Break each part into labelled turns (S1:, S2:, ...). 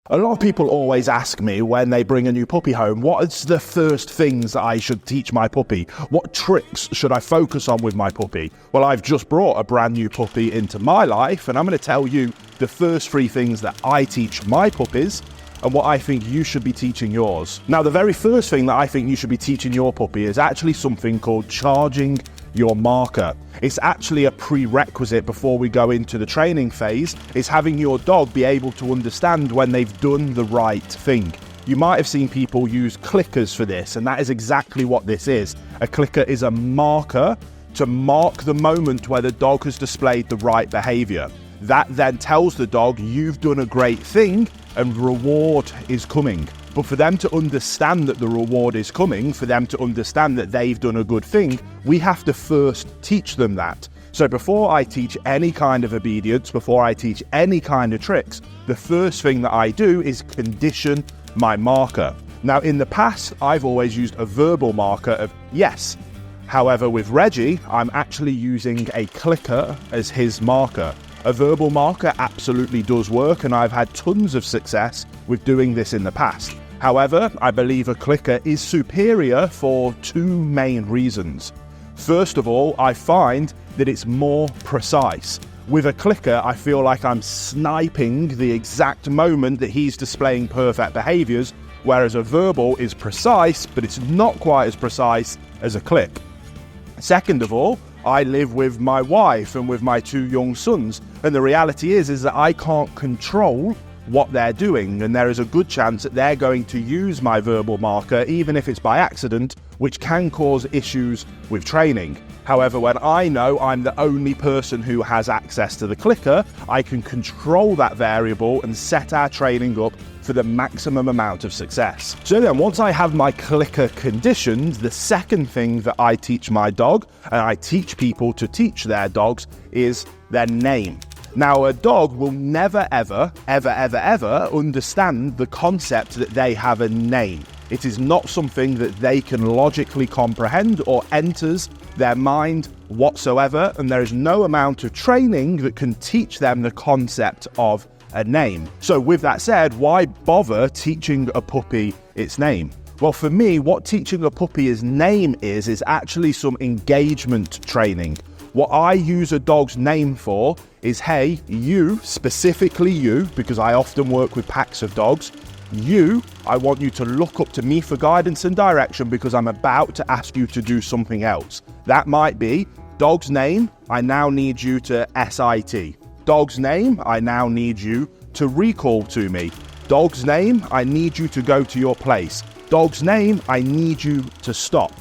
S1: A lot of people always ask me when they bring a new puppy home, what's the first things that I should teach my puppy? What tricks should I focus on with my puppy? Well, I've just brought a brand new puppy into my life, and I'm going to tell you the first 3 things that I teach my puppies and what I think you should be teaching yours. Now, the very first thing that I think you should be teaching your puppy is actually something called charging your marker. It's actually a prerequisite before we go into the training phase, is having your dog be able to understand when they've done the right thing. You might have seen people use clickers for this, and that is exactly what this is. A clicker is a marker to mark the moment where the dog has displayed the right behavior. That then tells the dog you've done a great thing and reward is coming. But for them to understand that the reward is coming, for them to understand that they've done a good thing, we have to first teach them that. So before I teach any kind of obedience, before I teach any kind of tricks, the first thing that I do is condition my marker. Now, in the past, I've always used a verbal marker of yes. However, with Reggie, I'm actually using a clicker as his marker. A verbal marker absolutely does work, and I've had tons of success with doing this in the past. However, I believe a clicker is superior for 2 main reasons. First of all, I find that it's more precise. With a clicker, I feel like I'm sniping the exact moment that he's displaying perfect behaviors, whereas a verbal is precise, but it's not quite as precise as a click. Second of all, I live with my wife and with my 2 young sons, and the reality is that I can't control what they're doing, and there is a good chance that they're going to use my verbal marker, even if it's by accident, which can cause issues with training. However, when I know I'm the only person who has access to the clicker, I can control that variable and set our training up for the maximum amount of success. So then, once I have my clicker conditioned, the second thing that I teach my dog, and I teach people to teach their dogs, is their name. Now, a dog will never, ever understand the concept that they have a name. It is not something that they can logically comprehend or enters their mind whatsoever, and there is no amount of training that can teach them the concept of a name. So with that said, why bother teaching a puppy its name? Well, for me, what teaching a puppy its name is actually some engagement training. What I use a dog's name for is, hey, you, specifically you, because I often work with packs of dogs, you, I want you to look up to me for guidance and direction because I'm about to ask you to do something else. That might be, dog's name, I now need you to SIT. Dog's name, I now need you to recall to me. Dog's name, I need you to go to your place. Dog's name, I need you to stop.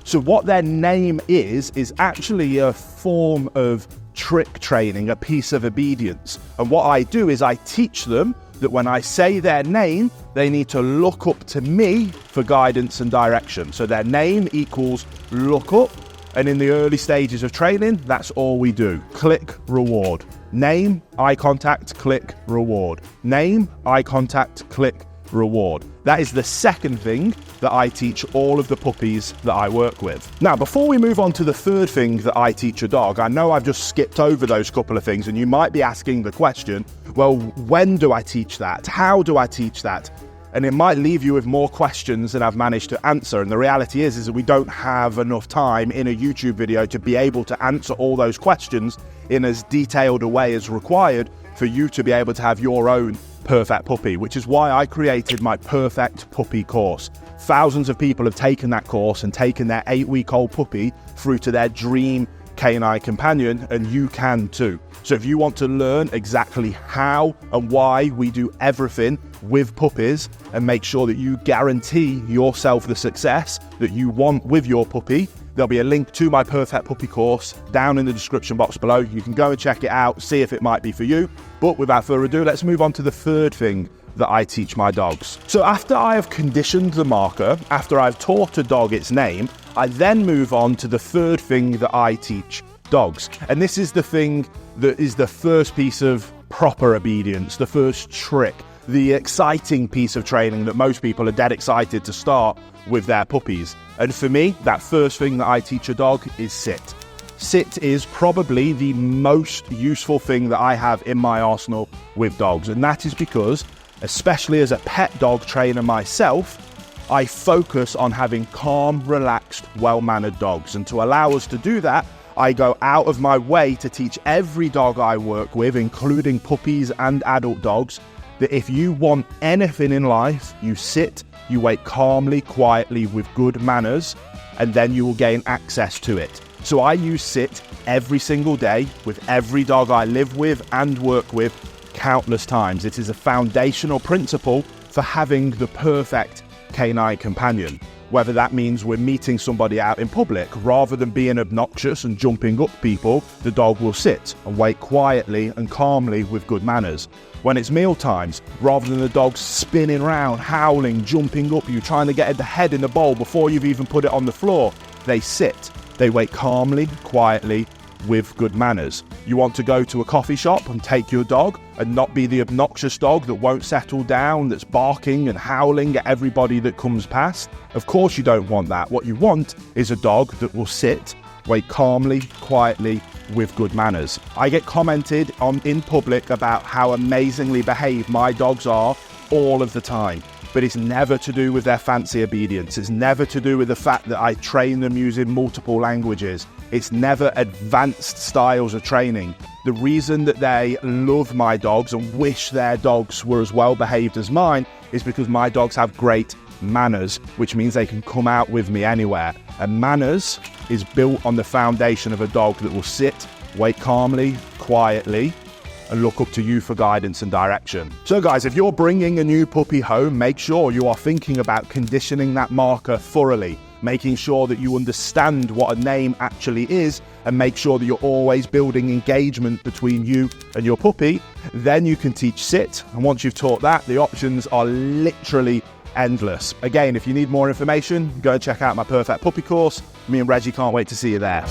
S1: So what their name is actually a form of trick training, a piece of obedience. And what I do is I teach them that when I say their name, they need to look up to me for guidance and direction. So their name equals look up. And in the early stages of training, that's all we do. Click, reward. Name, eye contact, click, reward. Name, eye contact, click, reward. That is the second thing that I teach all of the puppies that I work with. Now, before we move on to the third thing that I teach a dog, I know I've just skipped over those couple of things, and you might be asking the question, well, when do I teach that? How do I teach that? And it might leave you with more questions than I've managed to answer. And the reality is that we don't have enough time in a YouTube video to be able to answer all those questions in as detailed a way as required for you to be able to have your own perfect puppy, which is why I created my Perfect Puppy course. Thousands of people have taken that course and taken their 8-week-old puppy through to their dream canine companion, and you can too. So if you want to learn exactly how and why we do everything with puppies and make sure that you guarantee yourself the success that you want with your puppy, there'll be a link to my Perfect Puppy course down in the description box below. You can go and check it out, see if it might be for you. But without further ado, let's move on to the third thing that I teach my dogs. So after I have conditioned the marker, after I've taught a dog its name, I then move on to the third thing that I teach dogs. And this is the thing that is the first piece of proper obedience, the first trick, the exciting piece of training that most people are dead excited to start with their puppies. And for me, that first thing that I teach a dog is sit. Sit is probably the most useful thing that I have in my arsenal with dogs. And that is because Especially as a pet dog trainer myself, I focus on having calm, relaxed, well-mannered dogs. And to allow us to do that, I go out of my way to teach every dog I work with, including puppies and adult dogs, that if you want anything in life, you sit, you wait calmly, quietly, with good manners, and then you will gain access to it. So I use sit every single day with every dog I live with and work with countless times. It is a foundational principle for having the perfect canine companion. Whether that means we're meeting somebody out in public, rather than being obnoxious and jumping up people, the dog will sit and wait quietly and calmly with good manners. When it's meal times, rather than the dog spinning around, howling, jumping up you, trying to get the head in the bowl before you've even put it on the floor, they sit. They wait calmly, quietly, with good manners. You want to go to a coffee shop and take your dog and not be the obnoxious dog that won't settle down, that's barking and howling at everybody that comes past? Of course you don't want that. What you want is a dog that will sit, wait calmly, quietly, with good manners. I get commented on in public about how amazingly behaved my dogs are all of the time. But it's never to do with their fancy obedience. It's never to do with the fact that I train them using multiple languages. It's never advanced styles of training. The reason that they love my dogs and wish their dogs were as well behaved as mine is because my dogs have great manners, which means they can come out with me anywhere. And manners is built on the foundation of a dog that will sit, wait calmly, quietly, and look up to you for guidance and direction. So guys, if you're bringing a new puppy home, make sure you are thinking about conditioning that marker thoroughly, making sure that you understand what a name actually is, and make sure that you're always building engagement between you and your puppy. Then you can teach sit, and once you've taught that, the options are literally endless. Again, if you need more information, go and check out my Perfect Puppy course. Me and Reggie can't wait to see you there.